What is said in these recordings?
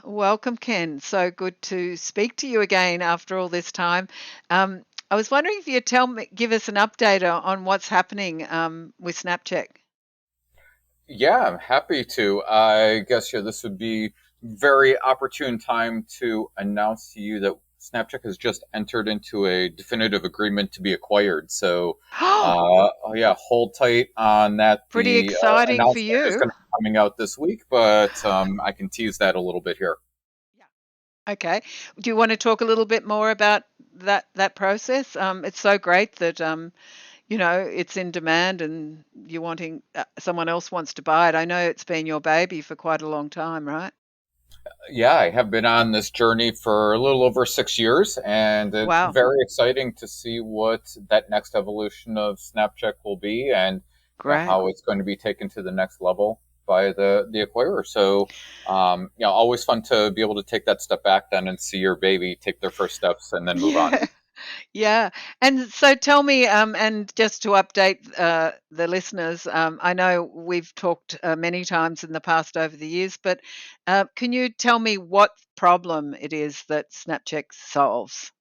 Welcome, Ken. So good to speak to you again after all this time. I was wondering if you'd give us an update on what's happening with Snapcheck. Yeah, I'm happy to. I guess this would be very opportune time to announce to you that Snapcheck has just entered into a definitive agreement to be acquired. So, oh yeah, hold tight on that. Pretty The exciting for announcement is you. going to be coming out this week, but I can tease that a little bit here. Yeah. Okay. Do you want to talk a little bit more about that process? It's so great that it's in demand and you're wanting someone else wants to buy it. I know it's been your baby for quite a long time, right? Yeah, I have been on this journey for a little over 6 years, and it's Wow. very exciting to see what that next evolution of Snapcheck will be, and Great. how it's going to be taken to the next level by the acquirer. So, always fun to be able to take that step back then and see your baby take their first steps and then move on. Yeah. Yeah. And so tell me, and just to update the listeners, I know we've talked many times in the past over the years, but can you tell me what problem it is that Snapcheck solves?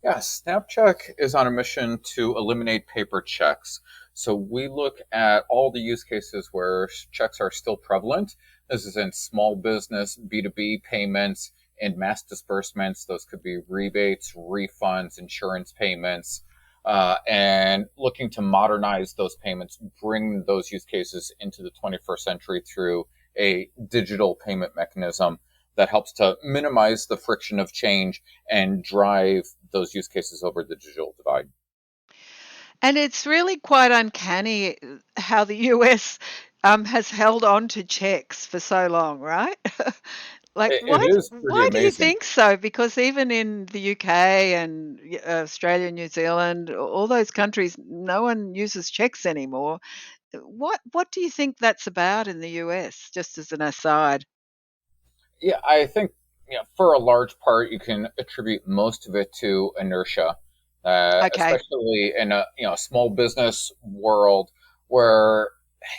Yeah, Snapcheck is on a mission to eliminate paper checks. So we look at all the use cases where checks are still prevalent. This is in small business, B2B payments, and mass disbursements. Those could be rebates, refunds, insurance payments, and looking to modernize those payments, bring those use cases into the 21st century through a digital payment mechanism that helps to minimize the friction of change and drive those use cases over the digital divide. And it's really quite uncanny how the US has held on to checks for so long, right? Like, It is pretty why do you amazing. think so? Because even in the UK and Australia, New Zealand, all those countries, no one uses checks anymore. What do you think that's about in the US? Just as an aside. Yeah, I think for a large part you can attribute most of it to inertia, Okay. especially in a small business world where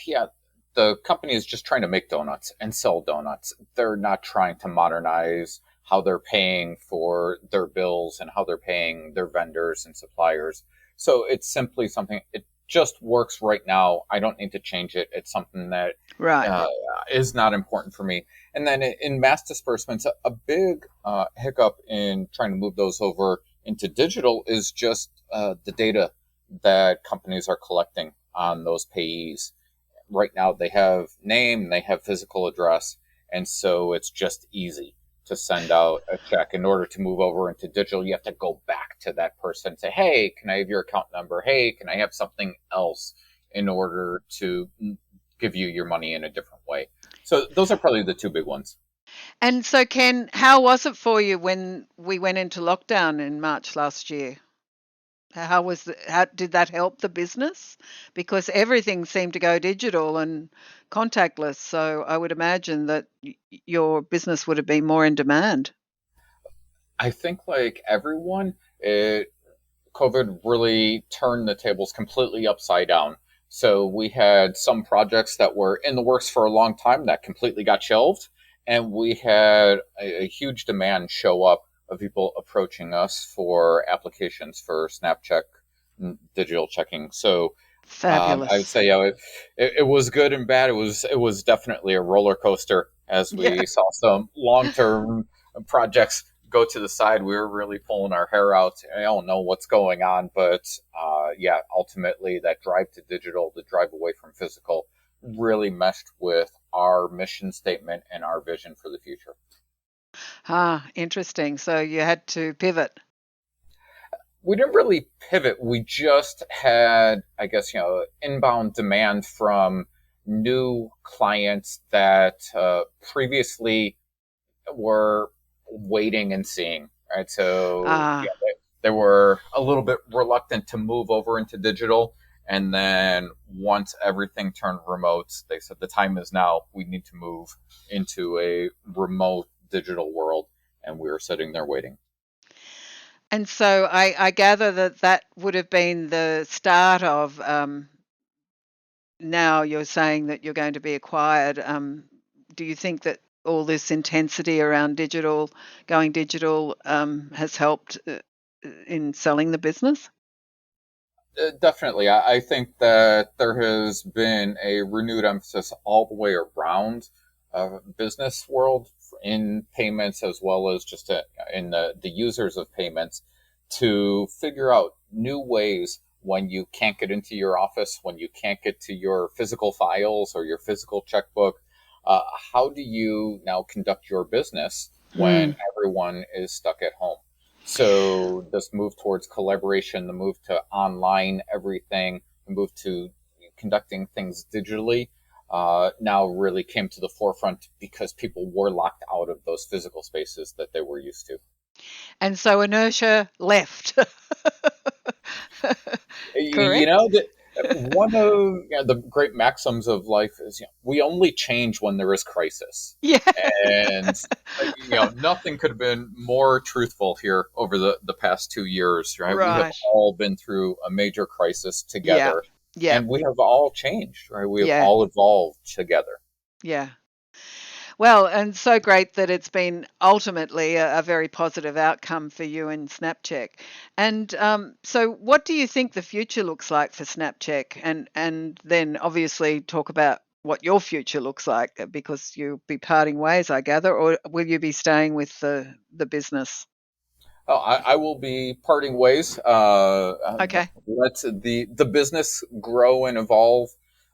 yeah the company is just trying to make donuts and sell donuts. They're not trying to modernize how they're paying for their bills and how they're paying their vendors and suppliers. So it's simply something. It just works right now. I don't need to change it. It's something that Right. uh, is not important for me. And then in mass disbursements, a big hiccup in trying to move those over into digital is just the data that companies are collecting on those payees. Right now, they have name, they have physical address, and so it's just easy to send out a check. In order to move over into digital, you have to go back to that person and say, "Hey, can I have your account number? Hey, can I have something else in order to give you your money in a different way?" So those are probably the two big ones. And so, Ken, how was it for you when we went into lockdown in March last year? How did that help the business? Because everything seemed to go digital and contactless, so I would imagine that your business would have been more in demand. I think, like everyone, COVID really turned the tables completely upside down. So we had some projects that were in the works for a long time that completely got shelved, and we had a huge demand show up of people approaching us for applications for Snapcheck digital checking. So I would Fabulous. say, it was good and bad. It was definitely a roller coaster as Yeah. we saw some long term projects go to the side. We were really pulling our hair out. I don't know what's going on, but yeah, ultimately that drive to digital, the drive away from physical, really meshed with our mission statement and our vision for the future. Ah, interesting. So you had to pivot. We didn't really pivot. We just had, I guess, inbound demand from new clients that previously were waiting and seeing, right? So, yeah, Ah, they were a little bit reluctant to move over into digital. And then once everything turned remote, they said the time is now. We need to move into a remote digital world. And we were sitting there waiting. and so I gather that that would have been the start of now you're saying that you're going to be acquired. Do you think that all this intensity around going digital, has helped in selling the business? Definitely. I think that there has been a renewed emphasis all the way around business world in payments as well as just in the users of payments to figure out new ways when you can't get into your office, when you can't get to your physical files or your physical checkbook. Uh, how do you now conduct your business when Hmm. everyone is stuck at home? So this move towards collaboration, the move to online everything, the move to conducting things digitally, now really came to the forefront because people were locked out of those physical spaces that they were used to. And so inertia left. You Correct? know that one of the great maxims of life is, we only change when there is crisis, Yeah. and nothing could have been more truthful here over the past 2 years. Right, we have Right. all been through a major crisis Yeah. together, Yeah. and we have all changed. Right, we have Yeah. all evolved together. Yeah. Well, and so great that it's been ultimately a very positive outcome for you and Snapcheck. And so, what do you think the future looks like for Snapcheck? And then obviously talk about what your future looks like, because you'll be parting ways, I gather, or will you be staying with the business? Oh, I will be parting ways. Okay. Let the business grow and evolve.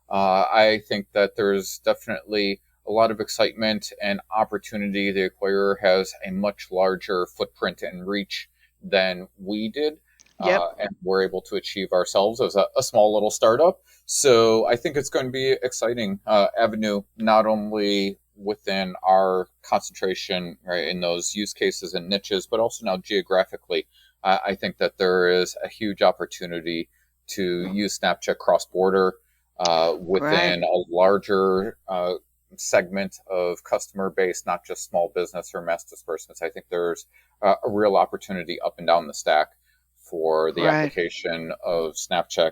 I think that there's definitely a lot of excitement and opportunity. The acquirer has a much larger footprint and reach than we did, Yep. and we're able to achieve ourselves as a small little startup. So I think it's going to be exciting avenue, not only within our concentration, right, in those use cases and niches, but also now geographically. I think that there is a huge opportunity to use Snapchat cross border Great. within a larger segment of customer base, not just small business or mass disbursements. I think there's a real opportunity up and down the stack for the Great. application of Snapcheck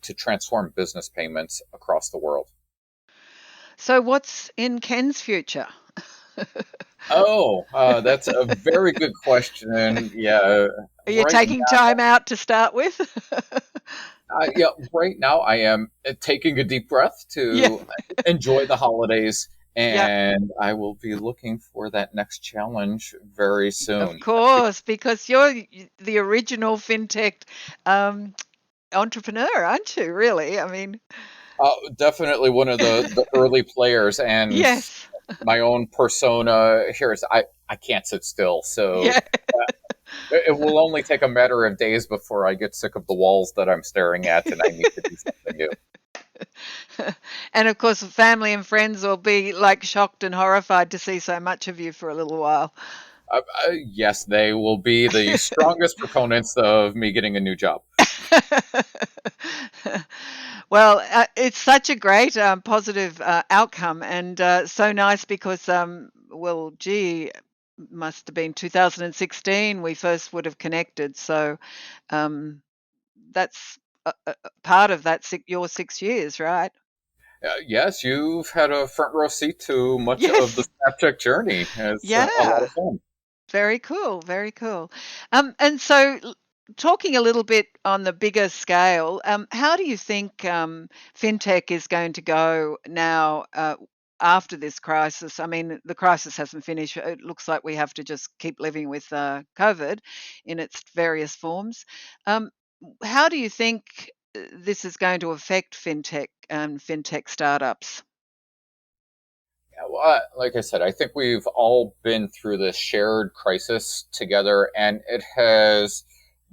to transform business payments across the world. So, what's in Ken's future? Oh, that's a very good question. Yeah, Are you right taking time out to start with? yeah, right now I am taking a deep breath Yeah. to enjoy the holidays, Yeah. and I will be looking for that next challenge very Of soon. course, because you're the original fintech um, entrepreneur, aren't you? Really? I mean, Definitely one of the early players, and yes. my own persona here is I can't sit still, so Yeah. it will only take a matter of days before I get sick of the walls that I'm staring at, and I need to do something new. And of course, family and friends will be like shocked and horrified to see so much of you for a little while. Yes, they will be the strongest proponents of me getting a new job. Well, it's such a great positive outcome, and so nice because, well, gee, must have been 2016 we first would have connected. So um, that's part of that your 6 years, right? Yes, you've had a front row seat to much of the Yes. Snapcheck journey. It's a lot Yeah. of fun. Very cool, very cool. And so, talking a little bit on the bigger scale, how do you think fintech is going to go now after this crisis? I mean, the crisis hasn't finished. It looks like we have to just keep living with COVID in its various forms. Um, how do you think this is going to affect fintech and fintech startups? Yeah, well, like I said, I think we've all been through this shared crisis together, and it has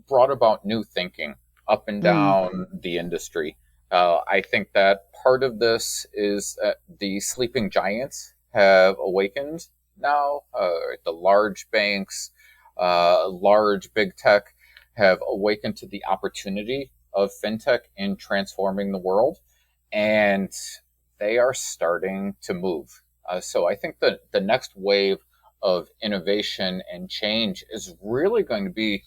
brought about new thinking up and Mm, down the industry. I think that part of this is that the sleeping giants have awakened now. The large banks, large big tech have awakened to the opportunity of fintech in transforming the world, and they are starting to move. So I think that the next wave of innovation and change is really going to be,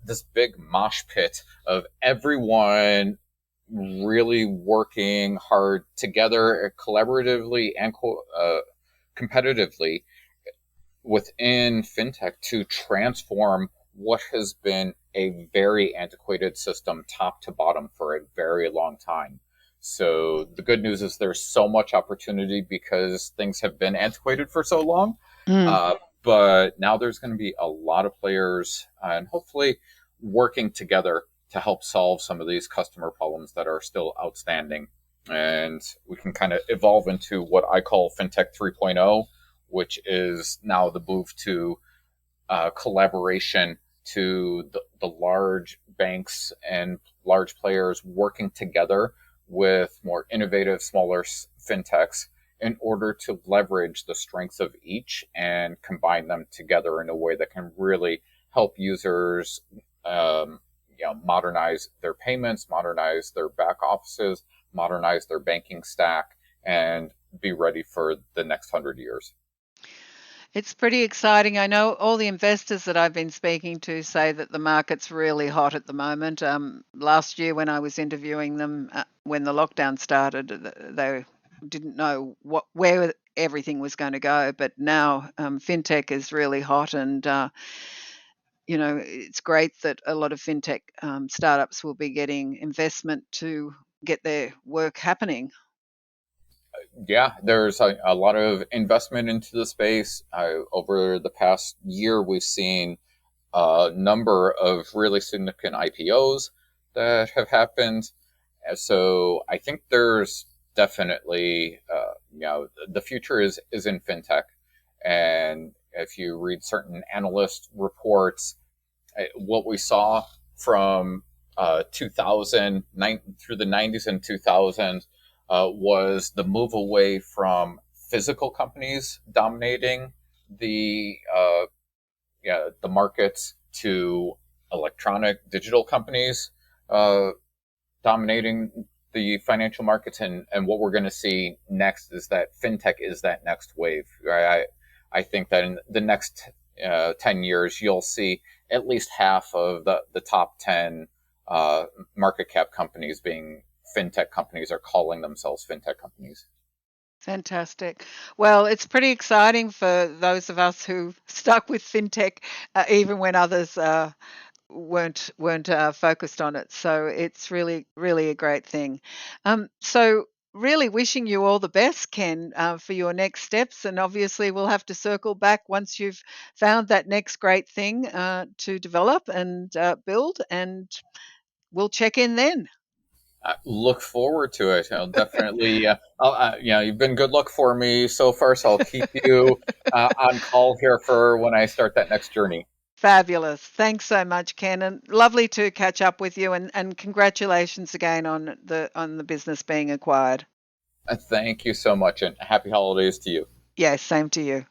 this big mosh pit of everyone really working hard together, collaboratively and competitively within fintech to transform what has been a very antiquated system top to bottom for a very long time. So the good news is there's so much opportunity because things have been antiquated for so long. Mm. Uh, but now there's going to be a lot of players and hopefully working together to help solve some of these customer problems that are still outstanding. And we can kind of evolve into what I call FinTech 3.0, which is now the move to collaboration to the large banks and large players working together with more innovative, smaller fintechs in order to leverage the strengths of each and combine them together in a way that can really help users modernize their payments, modernize their back offices, modernize their banking stack, and be ready for the next 100 years. It's pretty exciting. I know all the investors that I've been speaking to say that the market's really hot at the moment. Last year, when I was interviewing them, when the lockdown started, they didn't know where everything was going to go. But now, fintech is really hot, and it's great that a lot of fintech startups will be getting investment to get their work happening. Yeah, there's a lot of investment into the space. Over the past year, we've seen a number of really significant IPOs that have happened. And so I think there's definitely, the future is in fintech. And if you read certain analyst reports, what we saw from 2009 through the 90s and 2000s was the move away from physical companies dominating the the markets to electronic digital companies dominating the financial markets. And what we're going to see next is that fintech is that next wave. I think that in the next 10 years, you'll see at least half of the top 10 market cap companies being fintech companies or calling themselves fintech companies. Fantastic. Well, it's pretty exciting for those of us who stuck with fintech, even when others weren't focused on it. So it's really, really a great thing. So really wishing you all the best, Ken, for your next steps. And obviously, we'll have to circle back once you've found that next great thing to develop and build, and we'll check in then. Look forward to it. I'll definitely, you've been good luck for me so far, so I'll keep you on call here for when I start that next journey. Fabulous. Thanks so much, Ken, and lovely to catch up with you. And congratulations again on the business being acquired. Thank you so much, and happy holidays to you. Yes, same to you.